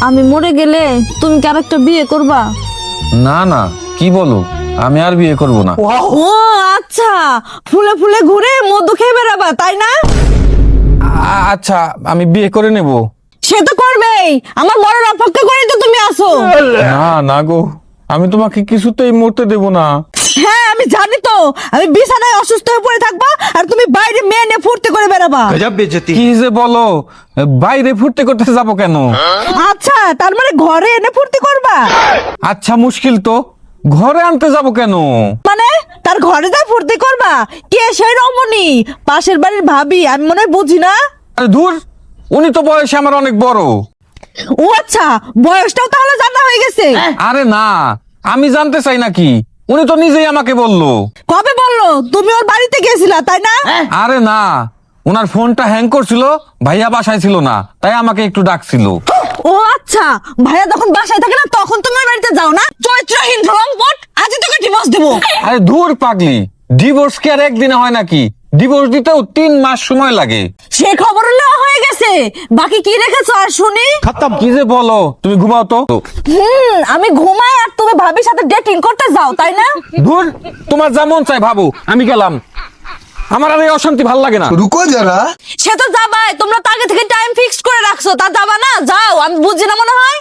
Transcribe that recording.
আমি মরে গেলে তুমি কি আরেকটা বিয়ে করবা? না না, কি বলো, আমি আর বিয়ে করব না। ও আচ্ছা, ফুলে ফুলে ঘুরে মধু খেয়ে বেড়াবা তাই না? আচ্ছা, আমি বিয়ে করে নেব। সে তো করবেই, আমার মরার অপেক্ষা করে তো তুমি আসো। না না গো, আমি তোমাকে কিছুতেই মরতে দেব না। হ্যাঁ আমি জানি তো, আমি বিছানায় অসুস্থ হয়ে পড়ে থাকবা আর তুমি বাইরে মেয়ে নিয়ে ফুর্তি করে বেড়াবা। কি যে বলো, বাইরে ফুর্তি করতে যাব কেন? আচ্ছা তার মানে ঘরে এনে ফুর্তি করবা? আচ্ছা মুশকিল তো, ঘরে আনতে যাব কেন? মানে তার ঘরে যা ফুর্তি করবা? কে সেই রমণী? পাশের বাড়ির ভাবি? আমি মনে হয় বুঝি না। আরে ধুর, উনি তো বয়সে আমার অনেক বড়। ও আচ্ছা, বয়সটাও তাহলে জানা হয়ে গেছে। আরে না, আমি জানতে চাই নাকি, উনি তো নিজেই আমাকে বললো। কবে বললো? তুমি ওর বাড়িতে গেছিলা তাই না? আরে না, ওনার ফোনটা হ্যাং করছিল, ভাইয়া বাসায় ছিল না, তাই আমাকে একটু ডাকছিল। ও আচ্ছা, ভাইয়া যখন বাসায় থাকে না তখন তুমি ওর বাড়িতে যাও না? চরিত্রহীন রংপট, আজই তোকে ডিভোর্স দেবো। আরে ধুর পাগলি, ডিভোর্স কি আর একদিনে হয় নাকি? ডিভোর্স দিতেও 3 মাস সময় লাগে। সে খবর নেওয়া হয়ে গেছে, বাকি কি রেখেছো আর শুনি? কি যে বলো, তুমি ঘুমাও তো। আমি ঘুমাই আর তুমি ভাবির সাথে ডেটিং করতে যাও তাই না? ধুর, তোমার যা মন চাই ভাবো, আমি গেলাম। আমার আর এই অশান্তি ভাল লাগে না। रुको जरा। সে তো যাবাই, তোমরা তো আগে থেকে টাইম ফিক্সড করে রাখছো, তা যাবা না? যাও, আমি বুঝি না মনে হয়।